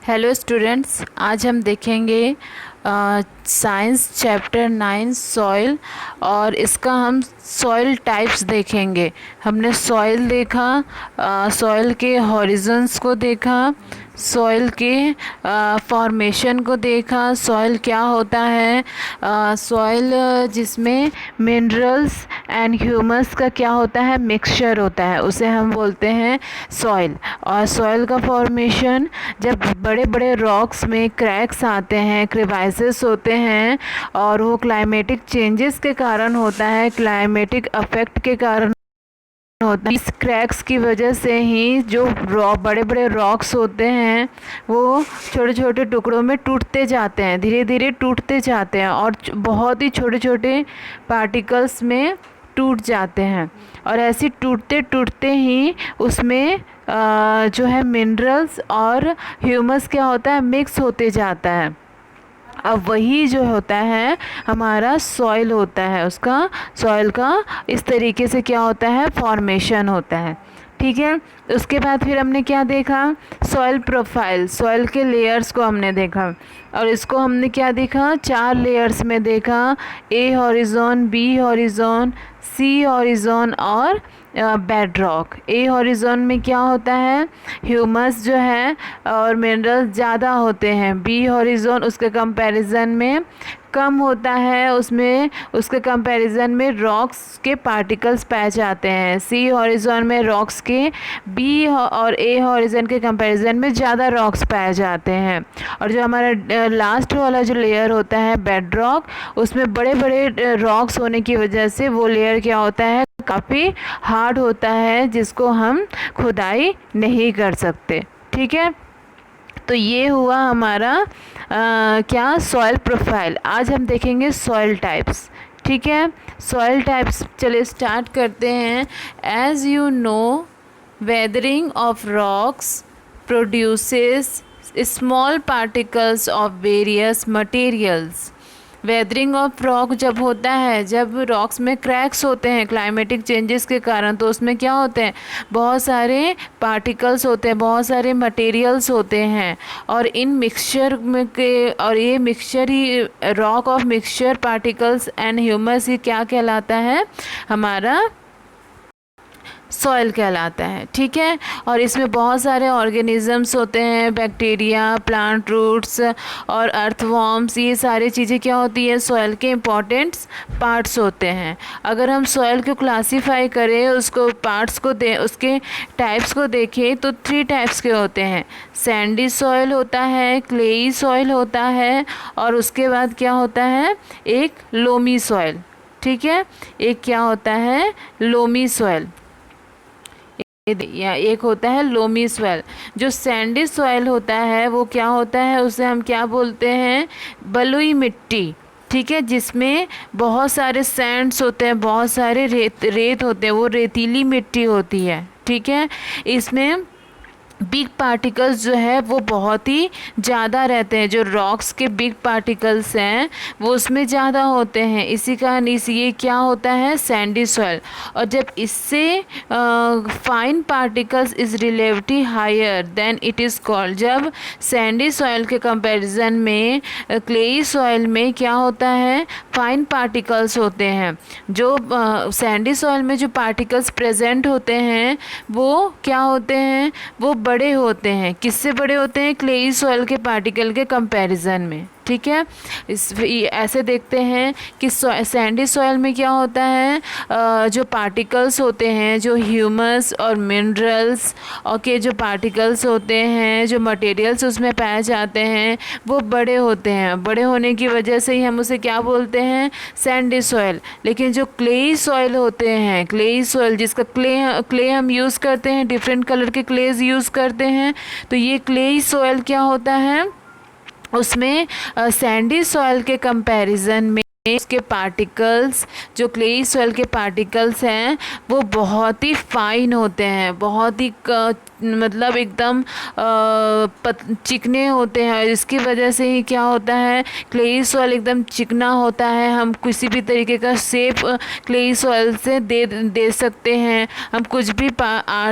Hello students, आज हम देखेंगे साइंस चैप्टर 9 सॉइल। और इसका हम सॉइल टाइप्स देखेंगे। हमने सॉइल देखा, सॉइल के हॉरिजन्स को देखा, सॉइल के फॉर्मेशन को देखा, सॉइल क्या होता है, सॉइल जिसमें मिनरल्स एंड ह्यूमस का क्या होता है, मिक्सचर होता है, उसे हम बोलते हैं सॉइल। और सॉइल का फॉर्मेशन जब बड़े बड़े रॉक्स में क्रैक्स आते हैं, क्रेवाइसेस होते हैं, और वो क्लाइमेटिक चेंजेस के कारण होता है, क्लाइमेटिक अफेक्ट के कारण होता है। इस क्रैक्स की वजह से ही जो बड़े बड़े रॉक्स होते हैं वो छोटे छोटे टुकड़ों में टूटते जाते हैं, धीरे धीरे टूटते जाते हैं और बहुत ही छोटे छोटे पार्टिकल्स में टूट जाते हैं। और ऐसे टूटते टूटते ही उसमें जो है मिनरल्स और ह्यूमस क्या होता है, मिक्स होते जाता है। अब वही जो होता है हमारा सॉइल होता है, उसका सॉइल का इस तरीके से क्या होता है, फॉर्मेशन होता है। ठीक है, उसके बाद फिर हमने क्या देखा, सॉइल प्रोफाइल, सॉइल के लेयर्स को हमने देखा। और इसको हमने क्या देखा, 4 लेयर्स में देखा, ए हॉरिजॉन, बी हॉरिजॉन, सी हॉरिजॉन और बेड रॉक। ए हॉरिजॉन में क्या होता है, ह्यूमस जो है और मिनरल्स ज़्यादा होते हैं। बी हॉरिजॉन उसके कंपैरिजन में कम होता है, उसमें उसके कंपैरिजन में रॉक्स के पार्टिकल्स पाए जाते हैं। सी हॉरिजॉन में रॉक्स के, बी और ए हॉरिजॉन के कंपैरिजन में ज़्यादा रॉक्स पाए जाते हैं। और जो हमारा लास्ट वाला जो लेयर होता है बेड रॉक, उसमें बड़े बड़े रॉक्स होने की वजह से वो लेयर क्या होता है, काफ़ी हार्ड होता है, जिसको हम खुदाई नहीं कर सकते। ठीक है, तो ये हुआ हमारा क्या, सॉइल प्रोफाइल। आज हम देखेंगे सॉइल टाइप्स। ठीक है, सॉइल टाइप्स चलिए स्टार्ट करते हैं। As you know, weathering of rocks produces small particles of various materials. Weathering of rock जब होता है, जब रॉक्स में क्रैक्स होते हैं क्लाइमेटिक चेंजेस के कारण, तो उसमें क्या होते हैं, बहुत सारे पार्टिकल्स होते हैं, बहुत सारे मटेरियल्स होते हैं। और इन मिक्सचर में के, और ये मिक्सचर ही, rock of mixture particles and humus, ही क्या कहलाता है, हमारा सॉइल कहलाता है। ठीक है, और इसमें बहुत सारे ऑर्गेनिजम्स होते हैं, बैक्टीरिया, प्लांट रूट्स और अर्थवॉर्म्स, ये सारी चीज़ें क्या होती है, सॉइल के इम्पॉर्टेंट पार्ट्स होते हैं। अगर हम सॉइल को क्लासीफाई करें, उसको पार्ट्स को दें, उसके टाइप्स को देखें, तो 3 टाइप्स के होते हैं। सैंडी सॉइल होता है, क्लेई सॉइल होता है, और उसके बाद क्या होता है, एक लोमी सॉइल। ठीक है, एक क्या होता है, लोमी सॉइल, या एक होता है लोमी सॉइल। जो सैंडी सॉइल होता है वो क्या होता है, उसे हम क्या बोलते हैं, बलुई मिट्टी। ठीक है, जिसमें बहुत सारे सैंड्स होते हैं, बहुत सारे रेत होते हैं, वो रेतीली मिट्टी होती है। ठीक है, इसमें बिग पार्टिकल्स जो है वो बहुत ही ज़्यादा रहते हैं, जो रॉक्स के बिग पार्टिकल्स हैं वो उसमें ज़्यादा होते हैं, इसी कारण ये क्या होता है, सैंडी सॉइल। और जब इससे fine particles is relatively higher than it is called, जब सैंडी सॉइल के कंपैरिजन में क्लेई सॉइल में क्या होता है, फाइन पार्टिकल्स होते हैं। जो सैंडी सॉइल में जो पार्टिकल्स प्रेजेंट होते हैं वो क्या होते हैं, वो बड़े होते हैं। किससे बड़े होते हैं, क्लेई सॉइल के पार्टिकल के कंपैरिजन में। ठीक है, ऐसे देखते हैं कि सैंडी सॉइल में क्या होता है, जो पार्टिकल्स होते हैं, जो ह्यूमस और मिनरल्स और के जो पार्टिकल्स होते हैं, जो मटेरियल्स उसमें पाए जाते हैं, वो बड़े होते हैं। बड़े होने की वजह से ही हम उसे क्या बोलते हैं, सैंडी सॉइल। लेकिन जो क्लेई सॉइल होते हैं, क्लेई सॉइल जिसका क्ले हम यूज़ करते हैं, डिफरेंट कलर के क्लेज यूज़ करते हैं, तो ये क्लेई सॉइल क्या होता है, उसमें सैंडी सॉइल के कंपैरिजन में इसके पार्टिकल्स, जो क्लेई सॉइल के पार्टिकल्स हैं वो बहुत ही फाइन होते हैं, बहुत ही मतलब एकदम चिकने होते हैं। इसकी वजह से ही क्या होता है, क्लेई सॉइल एकदम चिकना होता है। हम किसी भी तरीके का शेप क्लेई सॉइल से दे सकते हैं। हम कुछ भी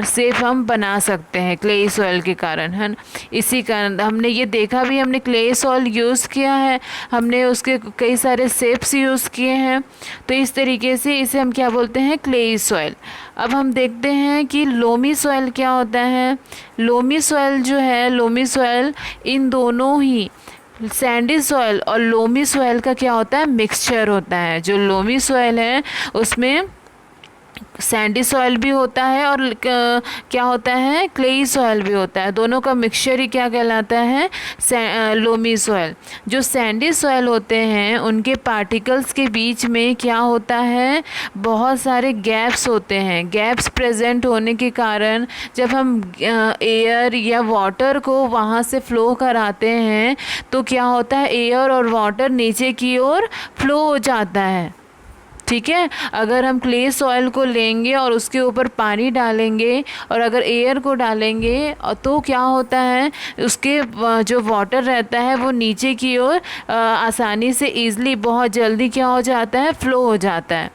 शेप हम बना सकते हैं क्लेई सॉइल के कारण, है ना। इसी कारण हमने ये देखा भी, हमने क्लेई सॉइल यूज़ किया है, हमने उसके कई सारे शेप्स यूज़ किए हैं। तो इस तरीके से इसे हम क्या बोलते हैं, क्लेई सॉइल। अब हम देखते हैं कि लोमी सॉइल क्या होता है। लोमी सॉइल जो है, लोमी सॉइल इन दोनों ही सैंडी सॉइल और लोमी सॉइल का क्या होता है, मिक्सचर होता है। जो लोमी सॉइल है उसमें सैंडी सॉइल भी होता है और क्या होता है, क्लेई सॉइल भी होता है। दोनों का मिक्सचर ही क्या कहलाता है, लोमी सॉइल। जो सैंडी सॉइल होते हैं उनके पार्टिकल्स के बीच में क्या होता है, बहुत सारे गैप्स होते हैं। गैप्स प्रेजेंट होने के कारण जब हम एयर या वाटर को वहाँ से फ्लो कराते हैं तो क्या होता है, एयर और वाटर नीचे की ओर फ्लो हो जाता है। ठीक है, अगर हम क्ले सॉइल को लेंगे और उसके ऊपर पानी डालेंगे और अगर एयर को डालेंगे तो क्या होता है, उसके जो वाटर रहता है वो नीचे की ओर आसानी से ईज़िली बहुत जल्दी क्या हो जाता है, फ्लो हो जाता है।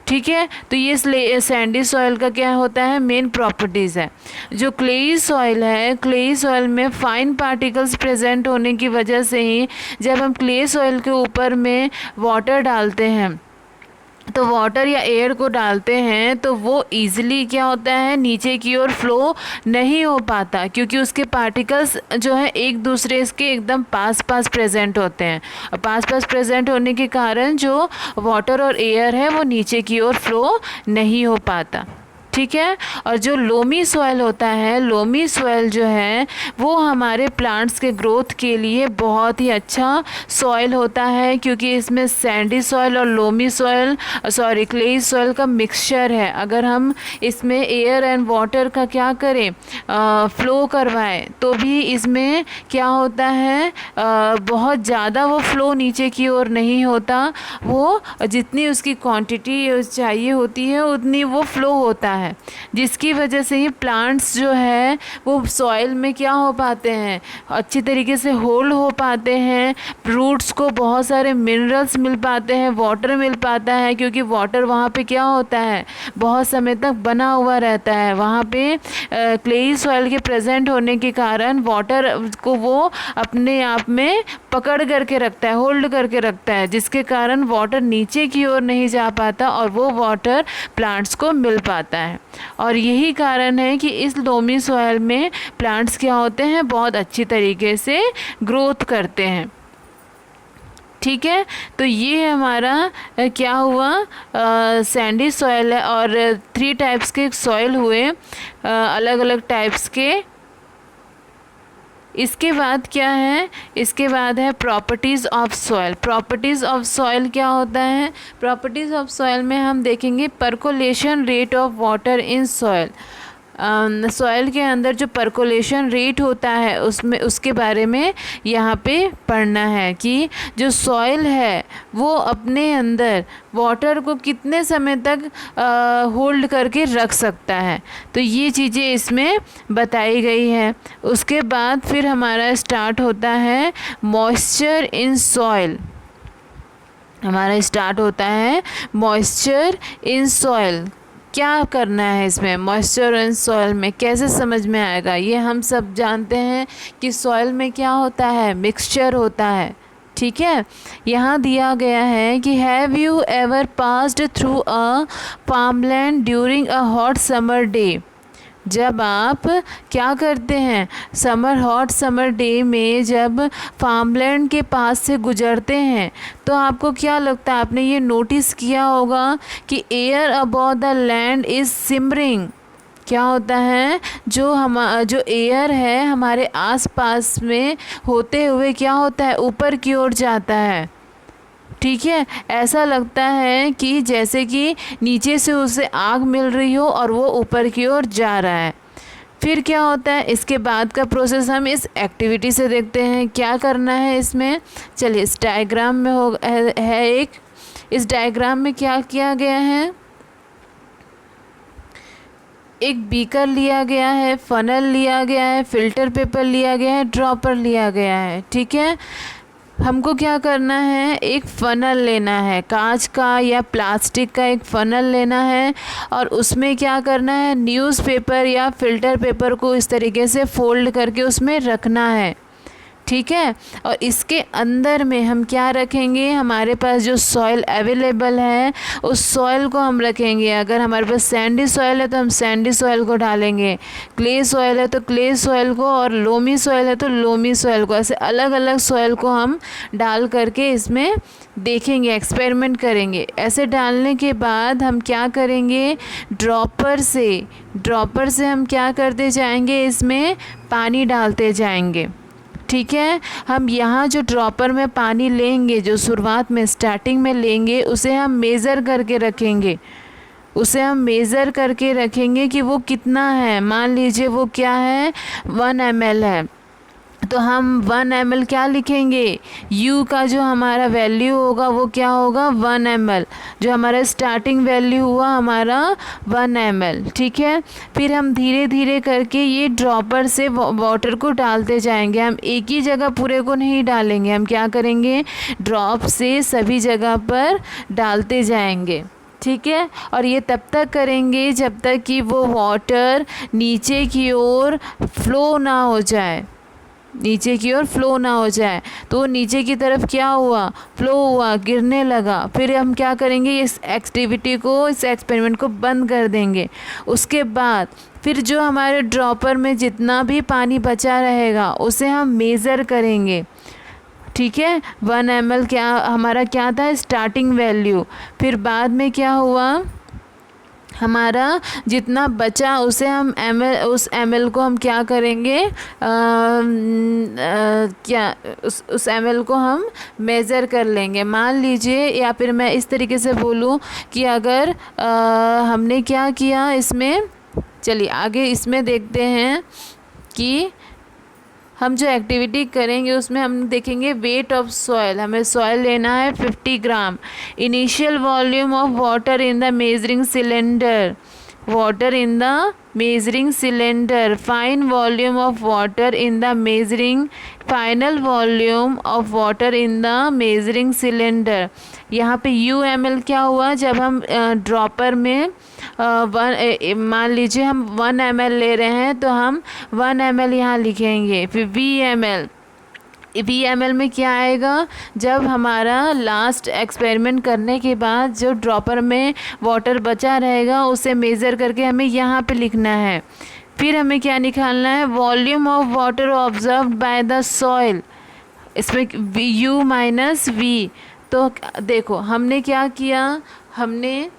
ठीक है, तो ये सैंडी सॉइल का क्या होता है, मेन प्रॉपर्टीज़ है। जो क्लेई सॉइल है, क्लेई सॉइल में फाइन पार्टिकल्स प्रेजेंट होने की वजह से ही जब हम क्ले सॉइल के ऊपर में वाटर डालते हैं तो वाटर या एयर को डालते हैं तो वो इजीली क्या होता है, नीचे की ओर फ्लो नहीं हो पाता, क्योंकि उसके पार्टिकल्स जो है एक दूसरे के एकदम पास पास प्रेजेंट होते हैं। और पास पास प्रेजेंट होने के कारण जो वाटर और एयर है वो नीचे की ओर फ्लो नहीं हो पाता। ठीक है, और जो लोमी सॉइल होता है, लोमी सॉइल जो है वो हमारे प्लांट्स के ग्रोथ के लिए बहुत ही अच्छा सॉइल होता है, क्योंकि इसमें सैंडी सॉइल और लोमी सॉइल क्लेई सॉइल का मिक्सचर है। अगर हम इसमें एयर एंड वाटर का क्या करें, फ्लो करवाएं तो भी इसमें क्या होता है, बहुत ज़्यादा वो फ्लो नीचे की ओर नहीं होता। वो जितनी उसकी क्वांटिटी चाहिए होती है उतनी वो फ्लो होता है, जिसकी वजह से ही प्लांट्स जो है वो सॉइल में क्या हो पाते हैं, अच्छी तरीके से होल्ड हो पाते हैं। रूट्स को बहुत सारे मिनरल्स मिल पाते हैं, वाटर मिल पाता है, क्योंकि वाटर वहाँ पे क्या होता है, बहुत समय तक बना हुआ रहता है। वहाँ पे क्लेई सॉइल के प्रेजेंट होने के कारण वाटर को वो अपने आप में पकड़ करके रखता है, होल्ड करके रखता है, जिसके कारण वाटर नीचे की ओर नहीं जा पाता और वो वाटर प्लांट्स को मिल पाता है। और यही कारण है कि इस लोमी सॉइल में प्लांट्स क्या होते हैं, बहुत अच्छी तरीके से ग्रोथ करते हैं। ठीक है, तो ये हमारा क्या हुआ, सैंडी सॉइल है। और 3 टाइप्स के सॉइल हुए, अलग अलग टाइप्स के। इसके बाद क्या है, इसके बाद है properties of soil. Properties of soil क्या होता है, प्रॉपर्टीज़ ऑफ सॉइल में हम देखेंगे percolation rate of water in soil. Soil के अंदर जो परकोलेशन रेट होता है उसमें, उसके बारे में यहाँ पे पढ़ना है कि जो सॉइल है वो अपने अंदर वाटर को कितने समय तक होल्ड करके रख सकता है। तो ये चीज़ें इसमें बताई गई है। उसके बाद फिर हमारा स्टार्ट होता है मॉइस्चर इन सॉइल। हमारा स्टार्ट होता है मॉइस्चर इन सॉइल। क्या करना है इसमें, मॉइस्चर इन सॉइल में कैसे समझ में आएगा, ये हम सब जानते हैं कि सॉइल में क्या होता है, मिक्सचर होता है। ठीक है, यहाँ दिया गया है कि have you ever passed through a farmland during a hot summer day. जब आप क्या करते हैं, हॉट समर डे में जब फार्मलैंड के पास से गुजरते हैं तो आपको क्या लगता है, आपने ये नोटिस किया होगा कि air above the land is simmering. क्या होता है, जो एयर है हमारे आसपास में होते हुए क्या होता है, ऊपर की ओर जाता है। ठीक है, ऐसा लगता है कि जैसे कि नीचे से उसे आग मिल रही हो और वो ऊपर की ओर जा रहा है। फिर क्या होता है, इसके बाद का प्रोसेस हम इस एक्टिविटी से देखते हैं क्या करना है इसमें। चलिए, इस डायग्राम में है एक इस डायग्राम में क्या किया गया है, एक बीकर लिया गया है, फनल लिया गया है, फिल्टर पेपर लिया गया है, ड्रॉपर लिया गया है। ठीक है, हमको क्या करना है, एक फ़नल लेना है, कांच का या प्लास्टिक का एक फ़नल लेना है और उसमें क्या करना है, न्यूज़पेपर या फिल्टर पेपर को इस तरीके से फोल्ड करके उसमें रखना है। ठीक है, और इसके अंदर में हम क्या रखेंगे, हमारे पास जो सॉइल अवेलेबल है उस सॉइल को हम रखेंगे। अगर हमारे पास सैंडी सॉइल है तो हम सैंडी सॉइल को डालेंगे, क्ले सॉइल है तो क्ले सॉइल को, और लोमी सॉइल है तो लोमी सॉइल को। ऐसे अलग अलग सॉइल को हम डाल करके इसमें देखेंगे, एक्सपेरिमेंट करेंगे। ऐसे डालने के बाद हम क्या करेंगे, ड्रॉपर से हम क्या करते जाएंगे, इसमें पानी डालते जाएंगे। ठीक है, हम यहाँ जो ड्रॉपर में पानी लेंगे, जो शुरुआत में स्टार्टिंग में लेंगे, उसे हम मेज़र करके रखेंगे कि वो कितना है। मान लीजिए वो क्या है, 1 ml है, तो हम 1 ml क्या लिखेंगे, U का जो हमारा वैल्यू होगा वो क्या होगा, 1 ml, जो हमारा स्टार्टिंग वैल्यू हुआ हमारा 1 ml। ठीक है, फिर हम धीरे धीरे करके ये ड्रॉपर से वाटर को डालते जाएंगे। हम एक ही जगह पूरे को नहीं डालेंगे, हम क्या करेंगे, ड्रॉप से सभी जगह पर डालते जाएंगे। ठीक है, और ये तब तक करेंगे जब तक कि वो वाटर नीचे की ओर फ्लो ना हो जाए, तो नीचे की तरफ क्या हुआ, फ्लो हुआ, गिरने लगा। फिर हम क्या करेंगे, इस एक्टिविटी को, इस एक्सपेरिमेंट को बंद कर देंगे। उसके बाद फिर जो हमारे ड्रॉपर में जितना भी पानी बचा रहेगा उसे हम मेज़र करेंगे। ठीक है, 1 ml क्या हमारा क्या था, स्टार्टिंग वैल्यू। फिर बाद में क्या हुआ, हमारा जितना बचा उसे हम उस ml को हम क्या करेंगे, उस ml को हम मेज़र कर लेंगे। मान लीजिए, या फिर मैं इस तरीके से बोलूँ कि अगर हमने क्या किया इसमें, चलिए आगे इसमें देखते हैं कि हम जो एक्टिविटी करेंगे उसमें हम देखेंगे वेट ऑफ सॉइल। हमें सॉइल लेना है 50 gram. Initial volume of water in the measuring cylinder, fine volume of water in the measuring, final volume of water in the measuring cylinder. यहाँ पे UML क्या हुआ, जब हम ड्रॉपर में मान लीजिए हम 1 ml ले रहे हैं तो हम 1 ml यहाँ लिखेंगे। फिर VML में क्या आएगा, जब हमारा लास्ट एक्सपेरिमेंट करने के बाद जो ड्रॉपर में वाटर बचा रहेगा उसे मेज़र करके हमें यहाँ पे लिखना है। फिर हमें क्या निकालना है, volume of water observed by the soil, इसमें U माइनस V। तो देखो हमने क्या किया, हमने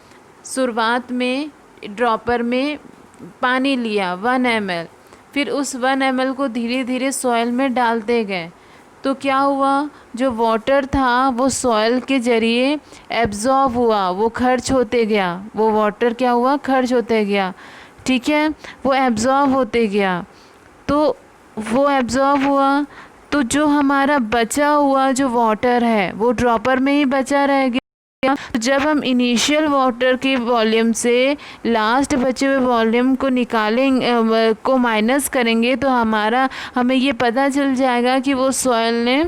शुरुआत में ड्रॉपर में पानी लिया 1 ml, फिर उस 1 ml को धीरे धीरे सॉइल में डालते गए। तो क्या हुआ, जो वाटर था वो सॉइल के ज़रिए एब्जॉर्ब हुआ, वो खर्च होते गया, वो वाटर क्या हुआ, खर्च होते गया। ठीक है, वो एब्जॉर्ब होते गया, तो वो एब्जॉर्ब हुआ, तो जो हमारा बचा हुआ जो वाटर है वो ड्रॉपर में ही बचा रह गया। जब हम इनिशियल वाटर के वॉल्यूम से लास्ट बचे हुए वॉल्यूम को निकालेंगे, को माइनस करेंगे, तो हमें ये पता चल जाएगा कि वो सॉइल ने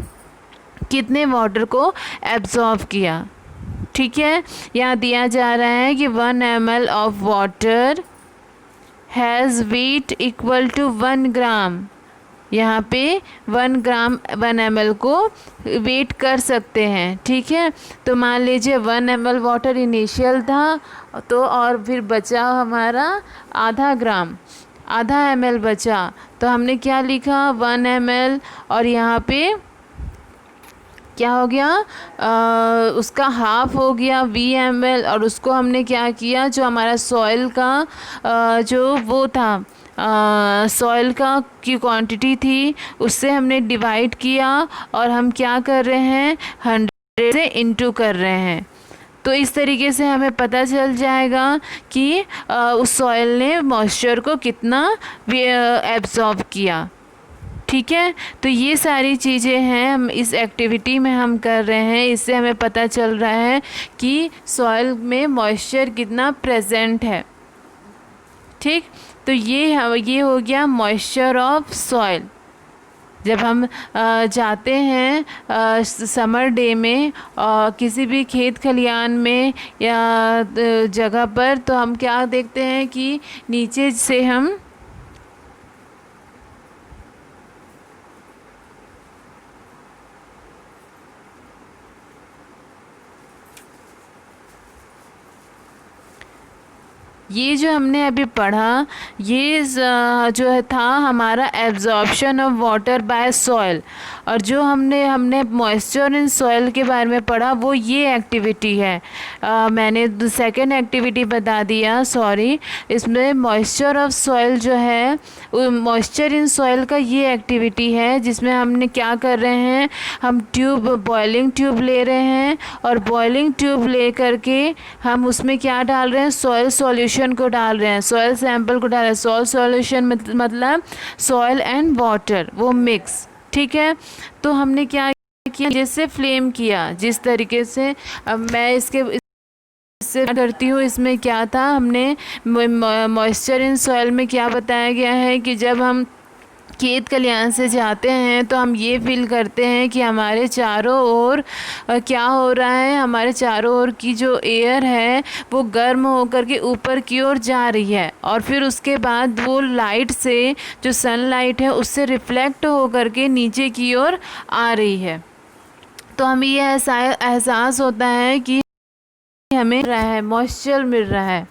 कितने वाटर को एब्जॉर्ब किया। ठीक है, यहाँ दिया जा रहा है कि 1 ml of water has weight equal to 1 gram. यहाँ पे 1 ग्राम 1 ml को वेट कर सकते हैं। ठीक है, तो मान लीजिए 1 ml वाटर इनिशियल था, तो और फिर बचा हमारा आधा ml बचा, तो हमने क्या लिखा, 1 ml, और यहाँ पे क्या हो गया, उसका हाफ हो गया VML, और उसको हमने क्या किया, जो हमारा सॉइल का जो वो था, सॉइल का की क्वांटिटी थी उससे हमने डिवाइड किया, और हम क्या कर रहे हैं, 100 से इनटू कर रहे हैं। तो इस तरीके से हमें पता चल जाएगा कि उस सॉइल ने मॉइस्चर को कितना एब्जॉर्ब किया। ठीक है। तो ये सारी चीज़ें हैं हम इस एक्टिविटी में हम कर रहे हैं। इससे हमें पता चल रहा है कि सॉइल में मॉइस्चर कितना प्रेजेंट है। ठीक, तो ये हो गया मॉइस्चर ऑफ सॉइल। जब हम जाते हैं समर डे में किसी भी खेत खलियान में या जगह पर, तो हम क्या देखते हैं कि नीचे से हम ये जो हमने अभी पढ़ा, ये जो है था हमारा absorption of water bye soil. और जो हमने मॉइस्चर इन सॉइल के बारे में पढ़ा, वो ये एक्टिविटी है। मैंने सेकेंड एक्टिविटी बता दिया, सॉरी। इसमें मॉइस्चर ऑफ सॉइल जो है, मॉइस्चर इन सॉइल का ये एक्टिविटी है, जिसमें हमने क्या कर रहे हैं, हम बॉइलिंग ट्यूब ले रहे हैं और बॉइलिंग ट्यूब ले करके हम उसमें क्या डाल रहे हैं, सॉइल सॉल्यूशन को डाल रहे हैं, सॉइल सैंपल को डाल रहे हैं। सॉइल सॉल्यूशन मतलब सॉइल एंड वाटर, वो मिक्स। ठीक है, तो हमने क्या किया, जैसे फ्लेम किया जिस तरीके से। अब मैं इससे करती हूँ। इसमें क्या था, हमने मॉइस्चर इन सॉइल में क्या बताया गया है कि जब हम खेत खलियान से जाते हैं तो हम ये फील करते हैं कि हमारे चारों ओर क्या हो रहा है, हमारे चारों ओर की जो एयर है वो गर्म होकर के ऊपर की ओर जा रही है, और फिर उसके बाद वो लाइट से, जो सनलाइट है, उससे रिफ्लेक्ट होकर के नीचे की ओर आ रही है। तो हमें ये एहसास होता है कि हमें रहा है, मॉइस्चर मिल रहा है।